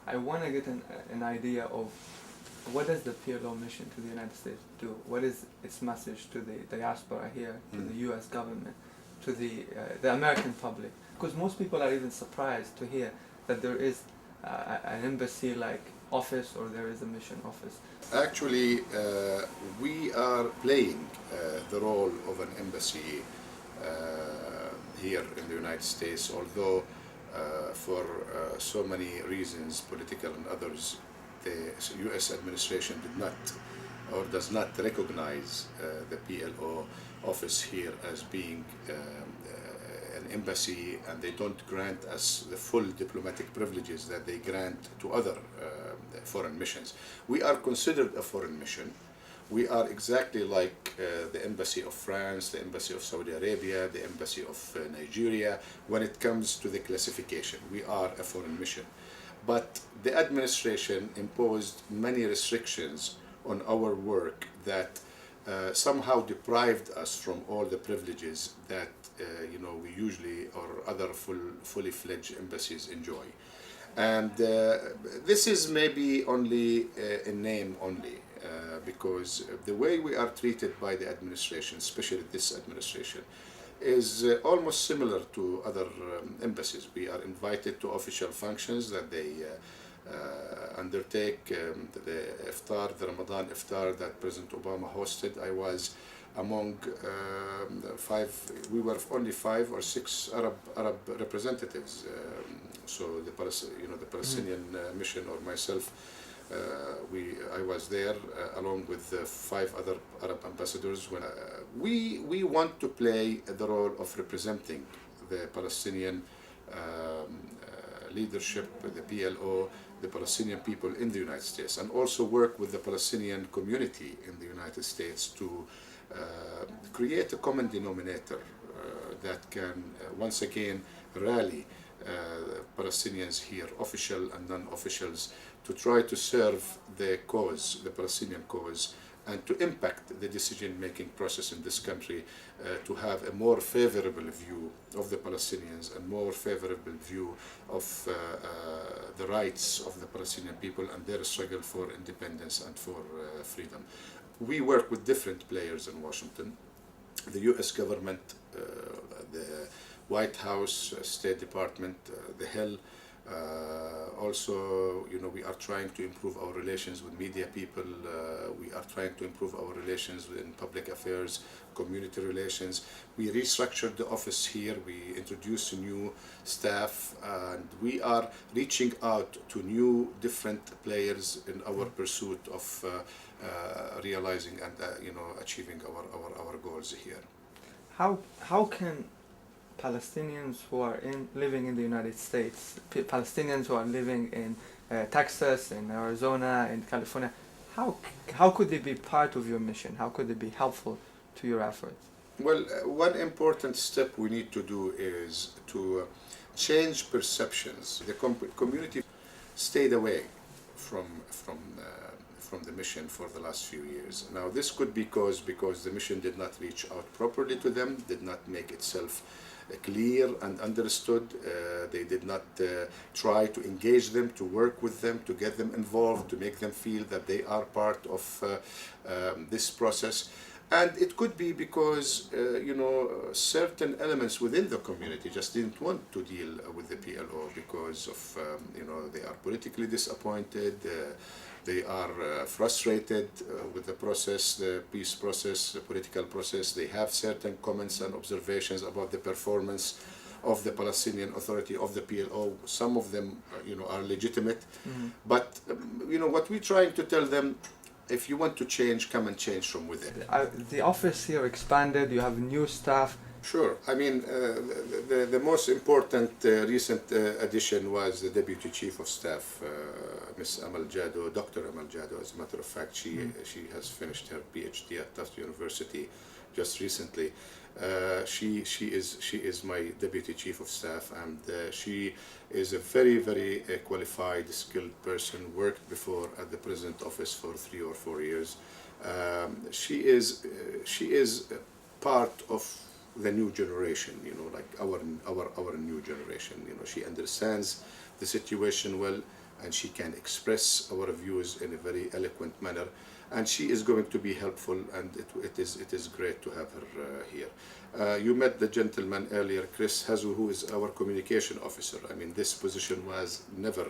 I want to get an idea of what does the PLO mission to the United States do? What is its message to the diaspora here, to the U.S. government, to the American public? Because most people are even surprised to hear that there is an embassy-like office or there is a mission office. Actually, we are playing the role of an embassy here in the United States, although for so many reasons, political and others, the U.S. administration did not or does not recognize the PLO office here as being an embassy, and they don't grant us the full diplomatic privileges that they grant to other foreign missions. We are considered a foreign mission. We are exactly like the Embassy of France, the Embassy of Saudi Arabia, the Embassy of Nigeria. When it comes to the classification, we are a foreign mission. But the administration imposed many restrictions on our work that somehow deprived us from all the privileges that we usually or other fully fledged embassies enjoy. And this is maybe only in name only, because the way we are treated by the administration, especially this administration, is almost similar to other embassies. We are invited to official functions that they undertake. The iftar, the Ramadan iftar that President Obama hosted, I was among we were only 5 or 6 Arab representatives. So the Palestinian mission or myself, I was there along with 5 other Arab ambassadors. When we want to play the role of representing the Palestinian leadership, the PLO, the Palestinian people in the United States, and also work with the Palestinian community in the United States to create a common denominator that can once again rally Palestinians here, official and non-officials, to try to serve the cause, the Palestinian cause, and to impact the decision-making process in this country to have a more favorable view of the Palestinians, a more favorable view of the rights of the Palestinian people and their struggle for independence and for freedom. We work with different players in Washington. The U.S. government, the White House, State Department, the Hill. Also, we are trying to improve our relations with media people. We are trying to improve our relations in public affairs, community relations. We restructured the office here. We introduced new staff, and we are reaching out to new different players in our pursuit of realizing and achieving our goals here. How can Palestinians who are living in the United States, Palestinians who are living in Texas, in Arizona, in California, how could they be part of your mission? How could they be helpful to your efforts? Well, one important step we need to do is to change perceptions. The community stayed away from the mission for the last few years. Now, this could be because the mission did not reach out properly to them, did not make itself clear and understood. They did not try to engage them, to work with them, to get them involved, to make them feel that they are part of this process. And it could be because certain elements within the community just didn't want to deal with the PLO because of they are politically disappointed. They are frustrated with the process, the peace process, the political process. They have certain comments and observations about the performance of the Palestinian Authority, of the PLO. Some of them, are legitimate. Mm-hmm. But, what we're trying to tell them, if you want to change, come and change from within. The office here expanded, you have new staff. Sure. I mean, the most important recent addition was the Deputy Chief of Staff, Ms. Amal Jado, Dr. Amal Jado. As a matter of fact, she has finished her PhD at Tufts University just recently. She is my Deputy Chief of Staff, and she is a very, very qualified, skilled person. Worked before at the President's office for 3 or 4 years. She is part of the new generation, like our new generation. She understands the situation well, and she can express our views in a very eloquent manner, and she is going to be helpful, and it is great to have her here. You met the gentleman earlier, Chris Hazu, who is our communication officer. I mean, this position was never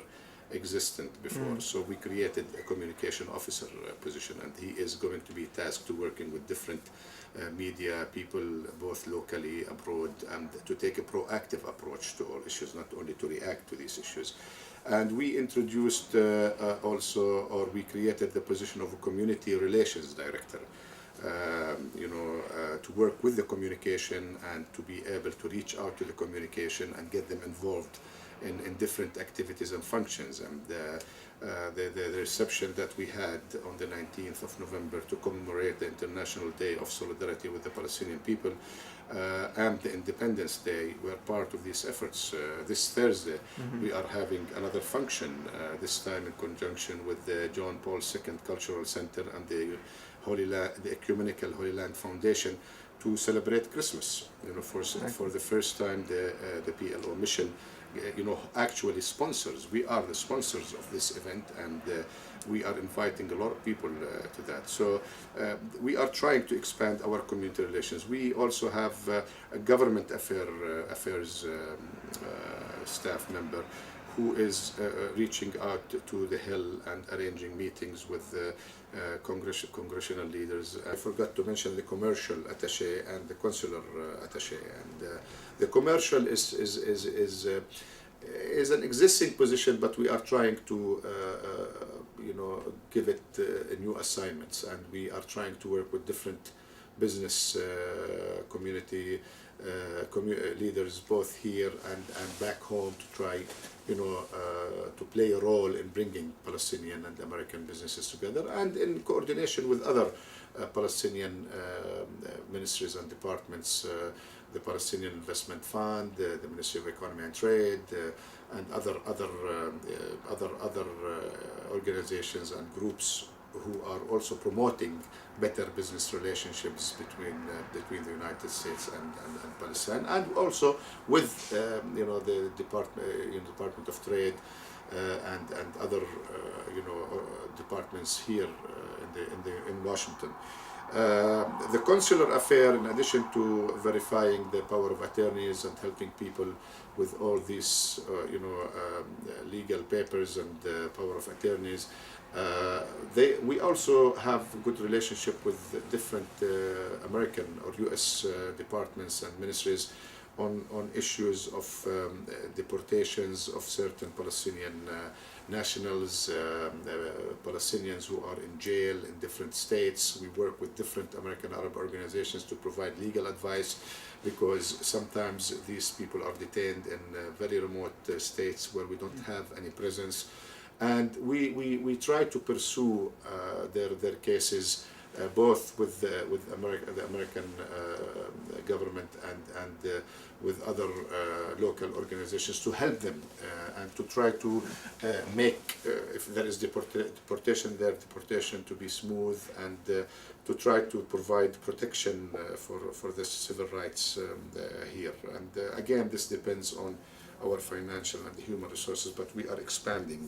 existent before, so we created a communication officer position, and he is going to be tasked to working with different media people, both locally, abroad, and to take a proactive approach to all issues, not only to react to these issues. And we introduced we created the position of a community relations director, to work with the communication and to be able to reach out to the communication and get them involved in different activities and functions. And the reception that we had on the 19th of November to commemorate the International Day of Solidarity with the Palestinian people and the Independence Day were part of these efforts. This Thursday we are having another function, this time in conjunction with the John Paul II Cultural Center and the Ecumenical Holy Land Foundation to celebrate Christmas. For the first time the PLO Mission actually sponsors. We are the sponsors of this event, and we are inviting a lot of people to that. So we are trying to expand our community relations. We also have a government affairs staff member who is reaching out to the Hill and arranging meetings with congressional leaders. I forgot to mention the commercial attaché and the consular attaché. And the commercial is an existing position, but we are trying to give it new assignments, and we are trying to work with different business community leaders, both here and back home, to try to play a role in bringing Palestinian and American businesses together, and in coordination with other Palestinian ministries and departments, the Palestinian Investment Fund, the Ministry of Economy and Trade, and other organizations and groups who are also promoting better business relationships between the United States and Palestine, and also with the Department of Trade and other departments here in Washington. The consular affair, in addition to verifying the power of attorneys and helping people with all these legal papers and power of attorneys, we also have a good relationship with different American or U.S. departments and ministries on issues of deportations of certain Palestinian nationals, Palestinians who are in jail in different states. We work with different American Arab organizations to provide legal advice, because sometimes these people are detained in very remote states where we don't have any presence. And we try to pursue their cases both with the American government and with other local organizations, to help them and to try to make, if there is deportation, their deportation to be smooth, and to try to provide protection for the civil rights here. And again, this depends on our financial and human resources, but we are expanding